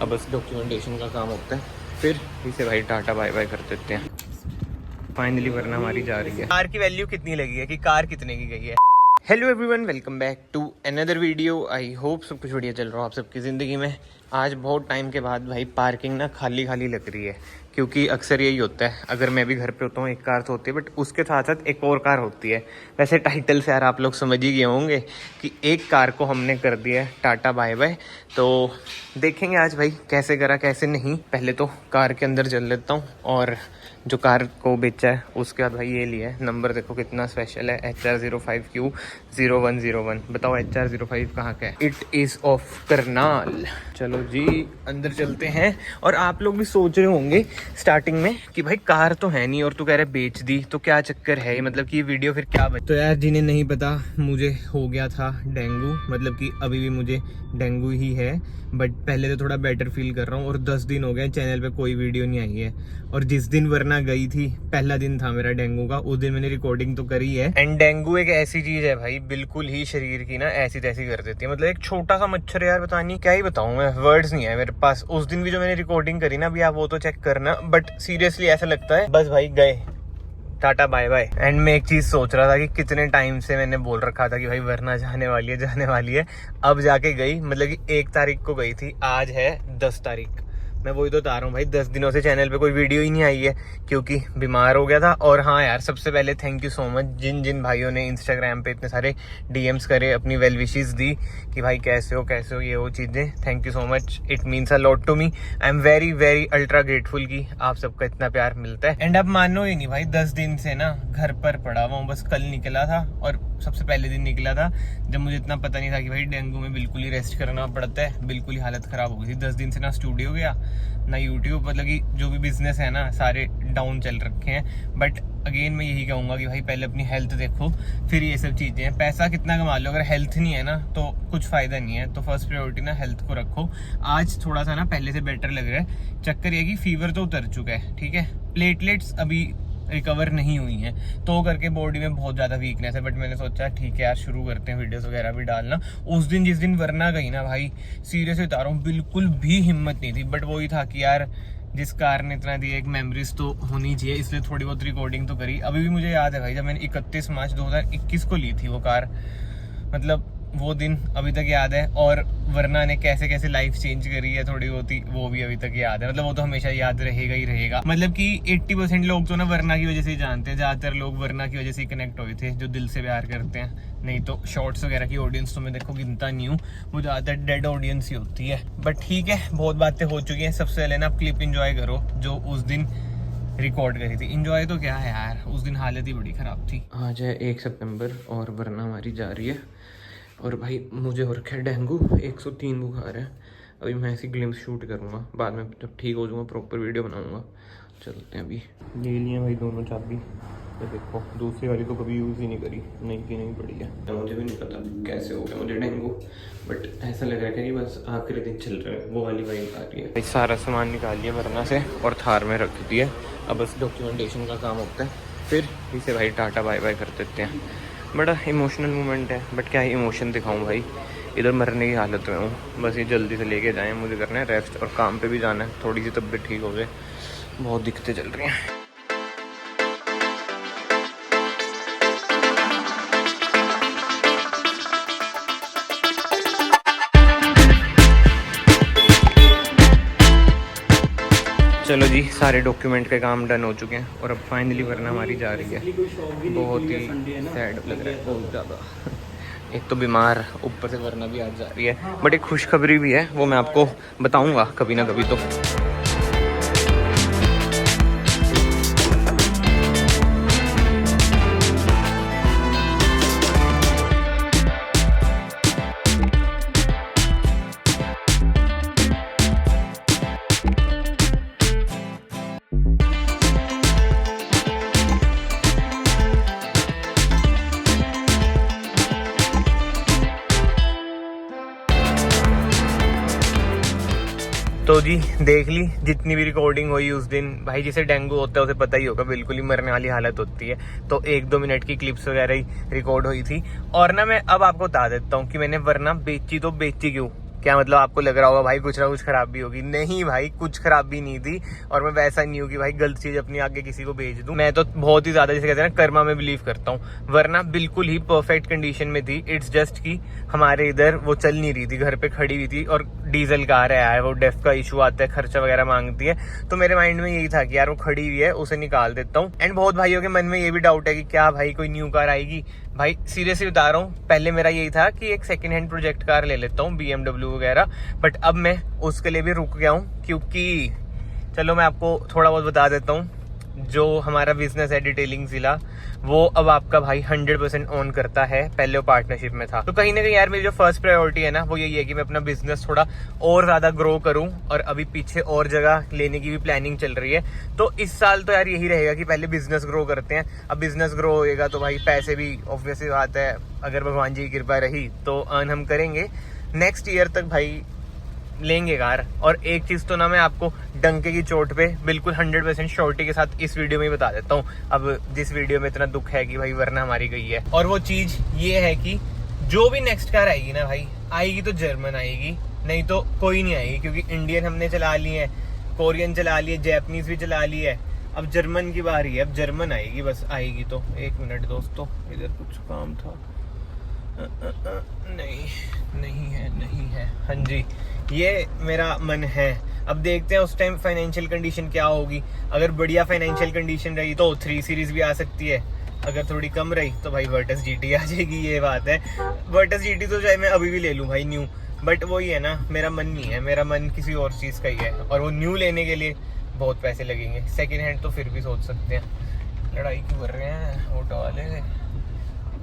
अब बस डॉक्यूमेंटेशन का काम होता है, फिर इसे भाई टाटा बाय बाय कर देते हैं फाइनली, वरना हमारी जा रही है। कार की वैल्यू कितनी लगी है कि कार कितने की गई है। Hello everyone, welcome back to another video. I hope सब कुछ बढ़िया चल रहा हो आप सबकी ज़िंदगी में। आज बहुत टाइम के बाद भाई पार्किंग ना खाली खाली लग रही है, क्योंकि अक्सर यही होता है, अगर मैं भी घर पे होता हूँ एक कार तो होती है, बट उसके साथ साथ एक और कार होती है। वैसे टाइटल से यार आप लोग समझ ही गए होंगे कि एक कार को हमने कर दिया है टाटा बाय बाय। तो देखेंगे आज भाई कैसे करा कैसे नहीं। पहले तो कार के अंदर चल लेता हूँ और जो कार को बेचा है उसके बाद भाई ये लिया है। नंबर देखो कितना स्पेशल है, HR05Q0101। बताओ HR05 कहाँ का है? It is of Karnal. चलो जी अंदर चलते हैं। और आप लोग भी सोच रहे होंगे स्टार्टिंग में कि भाई कार तो है नहीं और तू कह रहे बेच दी, तो क्या चक्कर है, मतलब कि ये वीडियो फिर क्या बच। तो यार जिन्हें नहीं पता, मुझे हो गया था डेंगू, मतलब कि अभी भी मुझे डेंगू ही है, बट पहले तो थोड़ा बेटर फील कर रहा हूँ। और 10 दिन हो गए चैनल पे कोई वीडियो नहीं आई है। और जिस दिन वरना गई थी पहला दिन था मेरा डेंगू का, उस दिन मैंने रिकॉर्डिंग तो करी है। एंड डेंगू एक ऐसी चीज है भाई, बिल्कुल ही शरीर की ना ऐसी तैसी कर देती है। मतलब एक छोटा सा मच्छर यार, पता नहीं क्या ही बताऊं मैं, वर्ड्स नहीं है मेरे पास। उस दिन भी जो मैंने रिकॉर्डिंग करी ना, अभी आप वो तो चेक करना, बट सीरियसली ऐसा लगता है बस भाई गए टाटा बाय बाय। एंड मैं एक चीज सोच रहा था कि कितने टाइम से मैंने बोल रखा था कि भाई वरना जाने वाली है जाने वाली है, अब जाके गई। मतलब कि 1 तारीख को गई थी, आज है 10 तारीख। मैं वही तो बता रहा हूँ भाई, 10 दिनों से चैनल पे कोई वीडियो ही नहीं आई है क्योंकि बीमार हो गया था। और हाँ यार, सबसे पहले थैंक यू सो मच जिन जिन भाइयों ने इंस्टाग्राम पे इतने सारे डीएम्स करे, अपनी वेल विशेस दी कि भाई कैसे हो ये वो चीज़ें। Thank you so much, it means a lot to me. I am very very ultra grateful कि आप सबका इतना प्यार मिलता है। एंड अब मानो ही नहीं भाई, 10 दिन से ना घर पर पड़ा हुआ हूँ। बस कल निकला था और सबसे पहले दिन निकला था जब मुझे इतना पता नहीं था कि भाई डेंगू में बिल्कुल ही रेस्ट करना पड़ता है। बिल्कुल ही हालत खराब हो गई थी। 10 दिन से ना स्टूडियो गया ना यूट्यूब, मतलब कि जो भी बिजनेस है ना सारे डाउन चल रखे हैं। बट अगेन मैं यही कहूँगा कि भाई पहले अपनी हेल्थ देखो, फिर ये सब चीज़ें हैं। पैसा कितना कमा लो, अगर हेल्थ नहीं है ना तो कुछ फ़ायदा नहीं है। तो फर्स्ट प्रायोरिटी ना हेल्थ को रखो। आज थोड़ा सा ना पहले से बेटर लग रहा है। चक्कर ये कि फीवर तो उतर चुका है, ठीक है, प्लेटलेट्स अभी रिकवर नहीं हुई हैं, तो करके बॉडी में बहुत ज़्यादा वीकनेस है। बट मैंने सोचा ठीक है यार शुरू करते हैं वीडियोस वगैरह भी डालना। उस दिन जिस दिन वरना गई ना भाई, सीरियसली बता रहा हूँ, बिल्कुल भी हिम्मत नहीं थी। बट वही था कि यार जिस कार ने इतना दिया, एक मेमोरीज तो होनी चाहिए, इसलिए थोड़ी बहुत रिकॉर्डिंग तो करी। अभी भी मुझे याद है भाई, जब मैंने 31 मार्च 2021 को ली थी वो कार, मतलब वो दिन अभी तक याद है। और वरना ने कैसे कैसे लाइफ चेंज करी है थोड़ी होती, वो भी अभी तक याद है। मतलब वो तो हमेशा याद रहेगा ही रहेगा। मतलब कि 80% लोग तो ना वरना की वजह से ही जानते हैं। ज़्यादातर लोग वरना की वजह से ही कनेक्ट हुए थे, जो दिल से प्यार करते हैं। नहीं तो शॉर्ट्स वगैरह की ऑडियंस तो मैं देखो गिनता नहीं हूँ, वो ज़्यादातर डेड ऑडियंस ही होती है। बट ठीक है, बहुत बातें हो चुकी हैं। सबसे पहले ना आप क्लिप इंजॉय करो जो उस दिन रिकॉर्ड करी थी। इंजॉय तो क्या है यार, उस दिन हालत ही बड़ी ख़राब थी। आज है 1 सितंबर और वरना हमारी जा रही है। और भाई मुझे हो रखा है डेंगू, 103 बुखार है। अभी मैं ऐसी ग्लिम्स शूट करूँगा, बाद में जब ठीक हो जाऊँगा प्रॉपर वीडियो बनाऊँगा। चलते हैं। अभी ले लिए भाई दोनों चाबी। तो देखो दूसरी वाली तो कभी यूज़ ही नहीं करी, नहीं की नहीं पड़ी है। मुझे भी नहीं पता कैसे हो गया मुझे डेंगू, बट ऐसा लग रहा है कि बस आखिरी दिन चल रहा है, वो वाली वाइब आ रही है। भाई सारा सामान निकाल लिया वरना से और थार में रख दिया। अब बस डॉक्यूमेंटेशन का काम होता है, फिर इसे भाई टाटा बाय बाय कर देते हैं। बड़ा इमोशनल मोमेंट है, बट क्या इमोशन दिखाऊं भाई, इधर मरने की हालत में हूँ। बस ये जल्दी से लेके जाएं, मुझे करना है रेस्ट और काम पे भी जाना है। थोड़ी सी तबीयत ठीक हो जाए, बहुत दिक्कतें चल रही हैं। चलो जी, सारे डॉक्यूमेंट के काम डन हो चुके हैं और अब फाइनली वरना हमारी जा रही है। बहुत ही सैड लग रहा है, बहुत ज़्यादा। एक तो बीमार, ऊपर से वरना भी आज जा रही है। बट एक खुशखबरी भी है, वो मैं आपको बताऊंगा कभी ना कभी तो। तो जी देख ली जितनी भी रिकॉर्डिंग हुई उस दिन। भाई जिसे डेंगू होता है उसे पता ही होगा, बिल्कुल ही मरने वाली हालत होती है। तो 1-2 मिनट की क्लिप्स वगैरह ही रिकॉर्ड हुई थी। और ना मैं अब आपको बता देता हूँ कि मैंने वरना बेची तो बेची क्यों। क्या मतलब आपको लग रहा होगा भाई कुछ ना कुछ खराबी होगी, नहीं भाई कुछ खराबी नहीं थी। और मैं वैसा नहीं हूँ कि भाई गलत चीज अपनी आगे किसी को भेज दूं। मैं तो बहुत ही ज्यादा जैसे कहते हैं ना कर्मा में बिलीव करता हूँ, वरना बिल्कुल ही परफेक्ट कंडीशन में थी। इट्स जस्ट कि हमारे इधर वो चल नहीं रही थी, घर पे खड़ी हुई थी और डीजल कार है, वो डेफ का इशू आता है, खर्चा वगैरह मांगती है। तो मेरे माइंड में यही था कि यार वो खड़ी हुई है, उसे निकाल देता हूँ। एंड बहुत भाइयों के मन में ये भी डाउट है कि क्या भाई कोई न्यू कार आएगी। भाई सीरियसली बता रहा हूँ, पहले मेरा यही था कि एक सेकंड हैंड प्रोजेक्ट कार ले लेता हूँ, BMW वगैरह। बट अब मैं उसके लिए भी रुक गया हूँ, क्योंकि चलो मैं आपको थोड़ा बहुत बता देता हूँ। जो हमारा बिजनेस है डिटेलिंग जिला, वो अब आपका भाई 100% ऑन करता है। पहले वो पार्टनरशिप में था। तो कहीं ना कहीं यार मेरी जो फर्स्ट प्रायोरिटी है ना, वो यही है कि मैं अपना बिजनेस थोड़ा और ज्यादा ग्रो करूं। और अभी पीछे और जगह लेने की भी प्लानिंग चल रही है। तो इस साल तो यार यही रहेगा कि पहले बिजनेस ग्रो करते हैं। अब बिजनेस ग्रो होएगा तो भाई पैसे भी ऑब्वियसली बात है, अगर भगवान जी की कृपा रही तो अर्न हम करेंगे। नेक्स्ट ईयर तक भाई लेंगे कार। और एक चीज तो ना मैं आपको डंके की चोट पे बिल्कुल 100% श्योरिटी के साथ इस वीडियो में ही बता देता हूँ। अब जिस वीडियो में इतना दुख है कि भाई वरना हमारी गई है, और वो चीज ये है कि जो भी नेक्स्ट कार आएगी ना भाई, आएगी तो जर्मन आएगी, नहीं तो कोई नहीं आएगी। क्योंकि इंडियन हमने चला ली है, कोरियन चला ली है, जैपनीज भी चला ली है, अब जर्मन की बारी है। अब जर्मन आएगी, बस आएगी तो। एक मिनट दोस्तों, इधर कुछ काम था। नहीं है। हाँ जी, ये मेरा मन है। अब देखते हैं उस टाइम फाइनेंशियल कंडीशन क्या होगी। अगर बढ़िया फाइनेंशियल कंडीशन रही तो 3 सीरीज भी आ सकती है। अगर थोड़ी कम रही तो भाई वर्टस GT आ जाएगी, ये बात है। वर्टस GT तो चाहे मैं अभी भी ले लूँ भाई न्यू, बट वही है ना, मेरा मन नहीं है। मेरा मन किसी और चीज़ का ही है, और वो न्यू लेने के लिए बहुत पैसे लगेंगे। सेकेंड हैंड तो फिर भी सोच सकते हैं। लड़ाई क्यों कर रहे हैं ऑटो वाले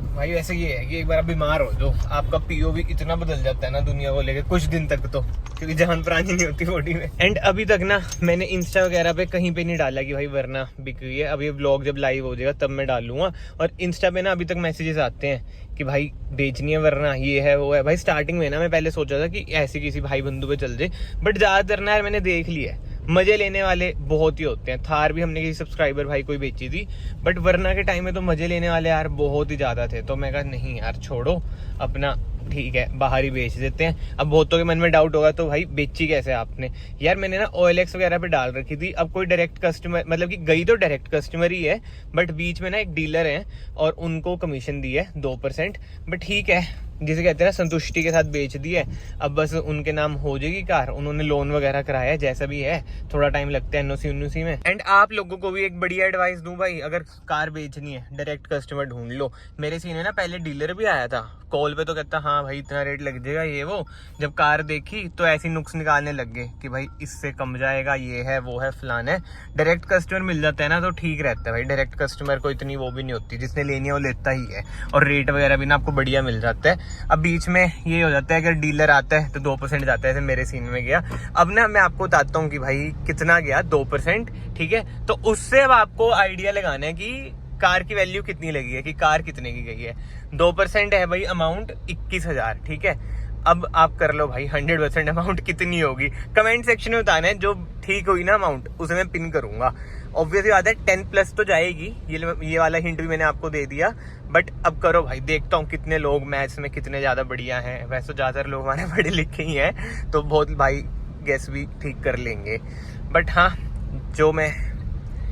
भाई? वैसे ये है कि एक बार आप बीमार हो जो, आपका POV इतना बदल जाता है ना दुनिया को लेकर कुछ दिन तक, तो क्योंकि जान प्राणी नहीं होती बॉडी में। एंड अभी तक ना मैंने इंस्टा वगैरह पे कहीं पे नहीं डाला कि भाई वरना बिक गई है। अब ये व्लॉग जब लाइव हो जाएगा तब मैं डालूंगा। और इंस्टा पे ना अभी तक मैसेजेस आते हैं कि भाई बेचनी है वरना, ये है वो है। भाई स्टार्टिंग में ना मैं पहले सोचा था कि ऐसे किसी भाई बंधु पे चल जाए, बट ज्यादातर ना यार मैंने देख लिया है मजे लेने वाले बहुत ही होते हैं। थार भी हमने किसी सब्सक्राइबर भाई कोई बेची थी, बट वरना के टाइम में तो मजे लेने वाले यार बहुत ही ज्यादा थे। तो मैं कहा नहीं यार छोड़ो, अपना ठीक है बाहर ही बेच देते हैं। अब बहुतों के मन में डाउट होगा तो भाई बेची कैसे आपने? यार मैंने ना OLX वगैरह पे डाल रखी थी। अब कोई डायरेक्ट कस्टमर, मतलब कि गई तो डायरेक्ट कस्टमर ही है, बट बीच में ना एक डीलर है और उनको कमीशन दी है 2%। बट ठीक है, जिसे कहते हैं ना संतुष्टि के साथ बेच दी है। अब बस उनके नाम हो जाएगी कार, उन्होंने लोन वगैरह कराया है, जैसा भी है थोड़ा टाइम लगता है NOC में। एंड आप लोगों को भी एक बढ़िया एडवाइस दूं भाई, अगर कार बेचनी है डायरेक्ट कस्टमर ढूंढ लो। मेरे सीन में ना पहले डीलर भी आया था कॉल पे, तो कहता हाँ भाई इतना रेट लग जाएगा ये वो। जब कार देखी तो ऐसी नुक्स निकालने लग गए कि भाई इससे कम जाएगा, ये है वो है फलान है। डायरेक्ट कस्टमर मिल जाता है ना तो ठीक रहता है भाई। डायरेक्ट कस्टमर को इतनी वो भी नहीं होती, जिसने लेनी है वो लेता ही है, और रेट वगैरह भी ना आपको बढ़िया मिल जाता है। अब बीच में ये हो जाता है अगर डीलर आता है तो 2% जाता है, जैसे मेरे सीन में गया। अब ना मैं आपको बताता हूँ कि भाई कितना गया, 2%। ठीक है, तो उससे अब आपको आइडिया लगाना है कि कार की वैल्यू कितनी लगी है, कि कार कितने की गई है। 2% है भाई अमाउंट 21,000। ठीक है, अब आप कर लो भाई 100% अमाउंट कितनी होगी। कमेंट सेक्शन में बताना है, जो ठीक हुई ना अमाउंट उसे मैं पिन करूंगा। ऑब्वियसली बात है 10+ तो जाएगी, ये वाला हिंट भी मैंने आपको दे दिया। बट अब करो भाई, देखता हूँ कितने लोग मैथ्स में कितने ज्यादा बढ़िया हैं। वैसे तो ज्यादातर लोग हमारे पढ़े लिखे ही हैं, तो बहुत भाई गैस भी ठीक कर लेंगे। बट हाँ, जो मैं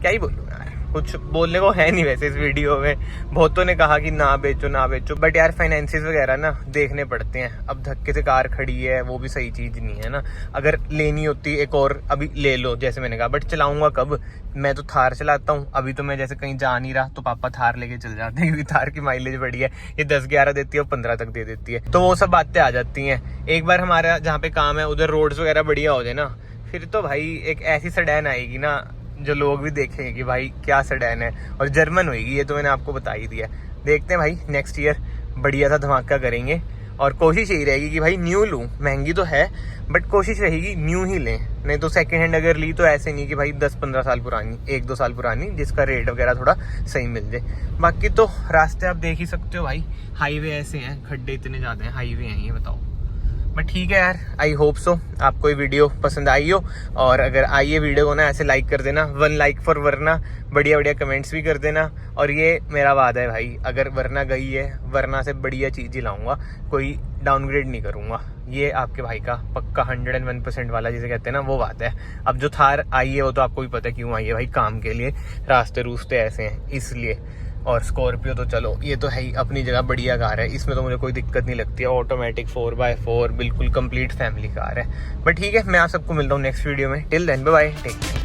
क्या ही बोलूँ यार, कुछ बोलने को है नहीं वैसे इस वीडियो में। बहुतों ने कहा कि ना बेचो, बट यार फाइनेंसिस वगैरह ना देखने पड़ते हैं। अब धक्के से कार खड़ी है, वो भी सही चीज नहीं है ना। अगर लेनी होती एक और अभी ले लो, जैसे मैंने कहा, बट चलाऊंगा कब? मैं तो थार चलाता हूँ। अभी तो मैं जैसे कहीं जा नहीं रहा तो पापा थार लेके चल जाते हैं, क्योंकि थार की माइलेज बढ़ी है। ये 10-11 देती है और 15 तक दे देती है, तो वो सब बातें आ जाती हैं। एक बार हमारा जहाँ पे काम है उधर रोड्स वगैरह बढ़िया हो जाए ना, फिर तो भाई एक ऐसी सेडान आएगी ना जो लोग भी देखेंगे कि भाई क्या सेडान है, और जर्मन होगी, ये तो मैंने आपको बता ही दिया। देखते हैं भाई नेक्स्ट ईयर बढ़िया सा धमाका करेंगे, और कोशिश यही रहेगी कि भाई न्यू लूँ। महंगी तो है बट कोशिश रहेगी न्यू ही लें, नहीं तो सेकंड हैंड अगर ली तो ऐसे नहीं कि भाई 10-15 साल पुरानी, 1-2 साल पुरानी, जिसका रेट वगैरह थोड़ा सही मिल जाए। बाकी तो रास्ते आप देख ही सकते हो भाई, हाईवे ऐसे हैं, खड्डे इतने ज़्यादा हैं, हाईवे हैं ये बताओ। बट ठीक है यार, आई होप सो आपको ये वीडियो पसंद आई हो। और अगर आई है वीडियो को ना ऐसे लाइक कर देना, 1 लाइक फॉर वरना, बढ़िया कमेंट्स भी कर देना। और ये मेरा वादा है भाई, अगर वरना गई है, वरना से बढ़िया चीज़ ही लाऊंगा, कोई डाउनग्रेड नहीं करूँगा। ये आपके भाई का पक्का 101% वाला जिसे कहते हैं ना, वो बात है। अब जो थार आई है वो तो आपको भी पता है क्यों आई है भाई, काम के लिए, रास्ते रूस्ते ऐसे हैं इसलिए। और स्कॉर्पियो तो चलो ये तो है ही अपनी जगह बढ़िया कार है, इसमें तो मुझे कोई दिक्कत नहीं लगती है। ऑटोमेटिक 4x4 बिल्कुल कंप्लीट फैमिली कार है। बट ठीक है, मैं आप सबको मिलता हूँ नेक्स्ट वीडियो में। Till then bye bye, take care.